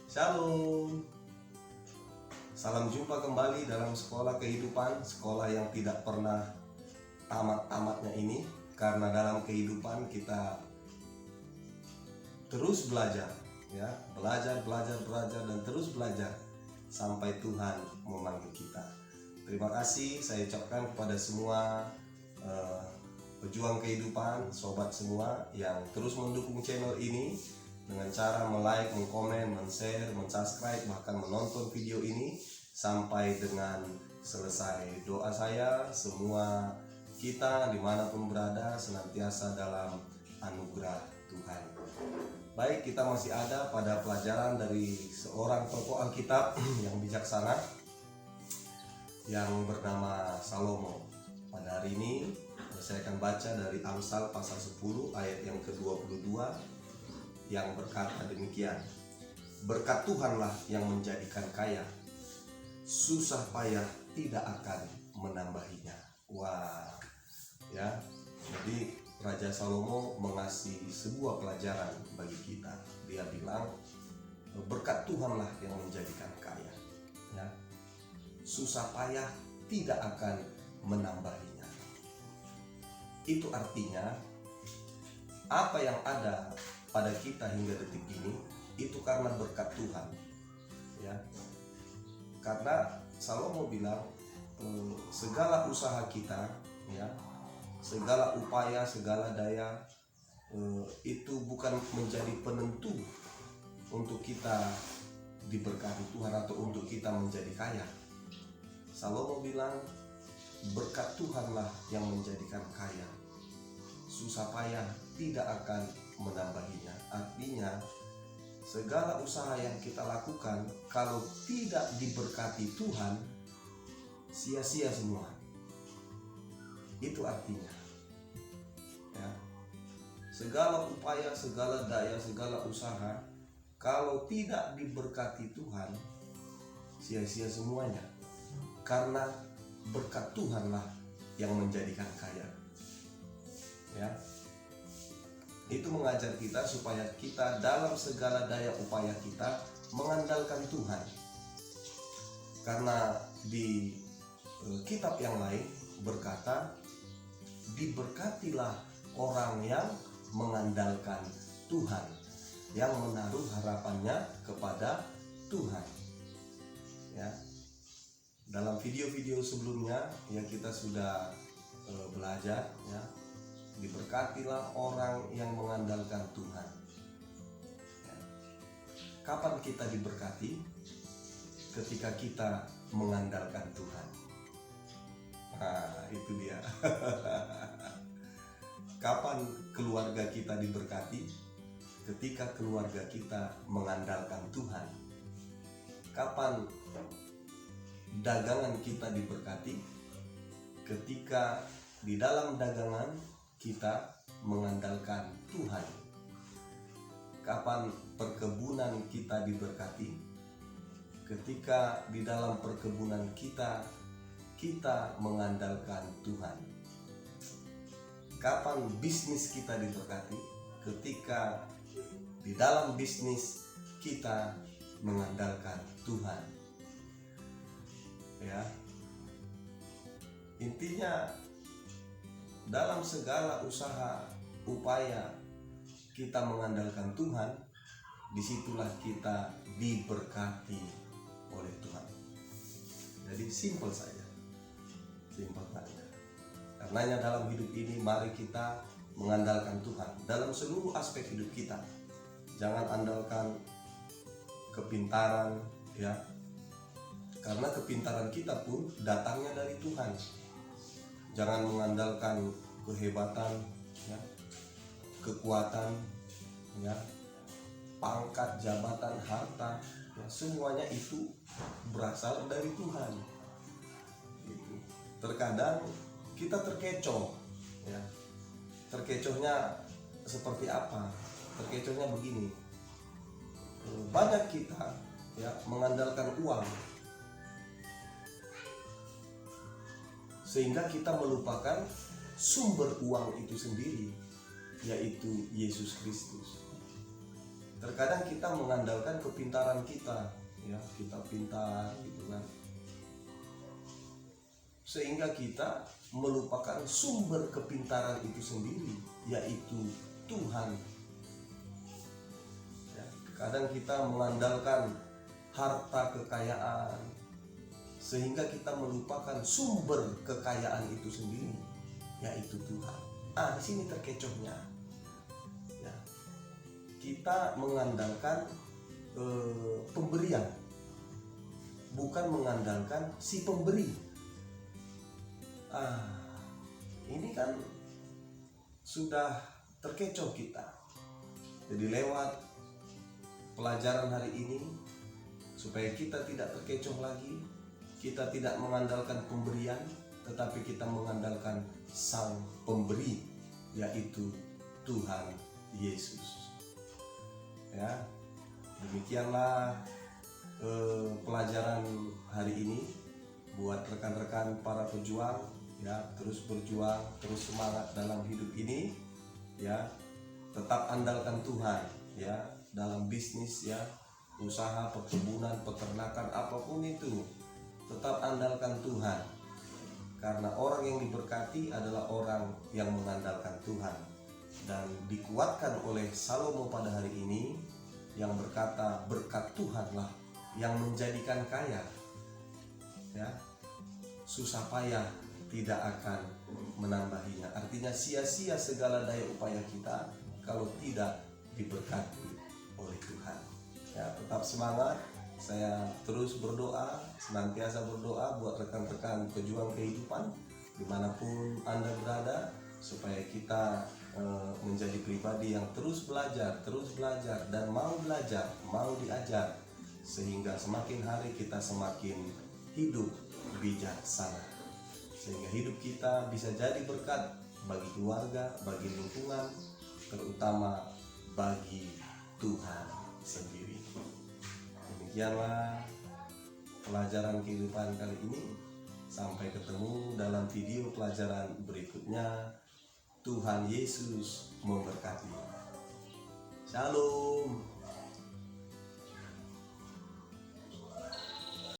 Shalom. Salam jumpa kembali dalam sekolah kehidupan, sekolah yang tidak pernah tamat-tamatnya ini. Karena dalam kehidupan kita terus belajar, ya, belajar dan terus belajar sampai Tuhan memanggil kita. Terima kasih saya ucapkan kepada semua pejuang kehidupan, sobat semua yang terus mendukung channel ini dengan cara like, komen, share, subscribe, bahkan menonton video ini sampai dengan selesai. Doa saya semua kita dimanapun berada senantiasa dalam anugerah Tuhan. Baik, kita masih ada pada pelajaran dari seorang tokoh Alkitab yang bijaksana yang bernama Salomo. Pada hari ini saya akan baca dari Amsal pasal 10 ayat yang ke-22 yang berkata demikian. Berkat Tuhanlah yang menjadikan kaya, susah payah tidak akan menambahinya. Wah, ya. Jadi Raja Salomo mengasih sebuah pelajaran bagi kita. Dia bilang berkat Tuhanlah yang menjadikan kaya, ya. Susah payah tidak akan menambahinya. Itu artinya apa yang ada pada kita hingga detik ini itu karena berkat Tuhan, ya. Karena Salomo bilang segala usaha kita, ya, segala upaya, segala daya itu bukan menjadi penentu untuk kita diberkati Tuhan atau untuk kita menjadi kaya. Salomo bilang berkat Tuhanlah yang menjadikan kaya, susah payah tidak akan menambahinya. Artinya segala usaha yang kita lakukan kalau tidak diberkati Tuhan sia-sia semua. Itu artinya, ya. Segala upaya, segala daya, segala usaha kalau tidak diberkati Tuhan sia-sia semuanya. Karena berkat Tuhanlah yang menjadikan kaya, ya. Itu mengajar kita supaya kita dalam segala daya upaya kita mengandalkan Tuhan. Karena di kitab yang lain berkata, diberkatilah orang yang mengandalkan Tuhan, yang menaruh harapannya kepada Tuhan, ya. Dalam video-video sebelumnya yang kita sudah belajar, ya, diberkatilah orang yang mengandalkan Tuhan. Kapan kita diberkati? Ketika kita mengandalkan Tuhan. Nah, itu dia. Kapan keluarga kita diberkati? Ketika keluarga kita mengandalkan Tuhan. Kapan dagangan kita diberkati? Ketika di dalam dagangan kita mengandalkan Tuhan. Kapan perkebunan kita diberkati? Ketika di dalam perkebunan kita mengandalkan Tuhan. Kapan bisnis kita diberkati? Ketika di dalam bisnis kita mengandalkan Tuhan, ya. Intinya dalam segala usaha, upaya kita mengandalkan Tuhan, disitulah kita diberkati oleh Tuhan. Jadi simple saja, simple saja. Karenanya dalam hidup ini mari kita mengandalkan Tuhan dalam seluruh aspek hidup kita. Jangan andalkan kepintaran, ya. Karena kepintaran kita pun datangnya dari Tuhan. Jangan mengandalkan kehebatan, ya, kekuatan, ya, pangkat, jabatan, harta, ya, semuanya itu berasal dari Tuhan. Gitu. Terkadang kita terkecoh, ya. Terkecohnya seperti apa? Terkecohnya begini. Banyak kita, ya, mengandalkan uang, sehingga kita melupakan sumber uang itu sendiri, yaitu Yesus Kristus. Terkadang kita mengandalkan kepintaran kita, ya, kita pintar gitu kan, sehingga kita melupakan sumber kepintaran itu sendiri, yaitu Tuhan. Ya, kadang kita mengandalkan harta kekayaan, sehingga kita melupakan sumber kekayaan itu sendiri, yaitu Tuhan. Di sini terkecohnya. Ya, kita mengandalkan pemberian, bukan mengandalkan si pemberi. Ini kan sudah terkecoh kita. Jadi lewat pelajaran hari ini, supaya kita tidak terkecoh lagi, kita tidak mengandalkan pemberian, tetapi kita mengandalkan Sang Pemberi, yaitu Tuhan Yesus. Ya, demikianlah pelajaran hari ini buat rekan-rekan para pejuang, ya, terus berjuang, terus semangat dalam hidup ini, ya, tetap andalkan Tuhan, ya, dalam bisnis, ya, usaha, perkebunan, peternakan, apapun itu, tetap andalkan Tuhan, karena orang yang diberkati adalah orang yang mengandalkan Tuhan. Dan dikuatkan oleh Salomo pada hari ini yang berkata, berkat Tuhanlah yang menjadikan kaya, ya, susah payah tidak akan menambahinya. Artinya sia-sia segala daya upaya kita kalau tidak diberkati oleh Tuhan. Ya, tetap semangat. Saya terus berdoa, senantiasa berdoa buat rekan-rekan pejuang kehidupan dimanapun Anda berada, supaya kita menjadi pribadi yang terus belajar dan mau belajar, mau diajar, sehingga semakin hari kita semakin hidup bijaksana, sehingga hidup kita bisa jadi berkat bagi keluarga, bagi lingkungan, terutama bagi Tuhan sendiri. Demikianlah pelajaran kehidupan kali ini. Sampai ketemu dalam video pelajaran berikutnya. Tuhan Yesus memberkati. Shalom.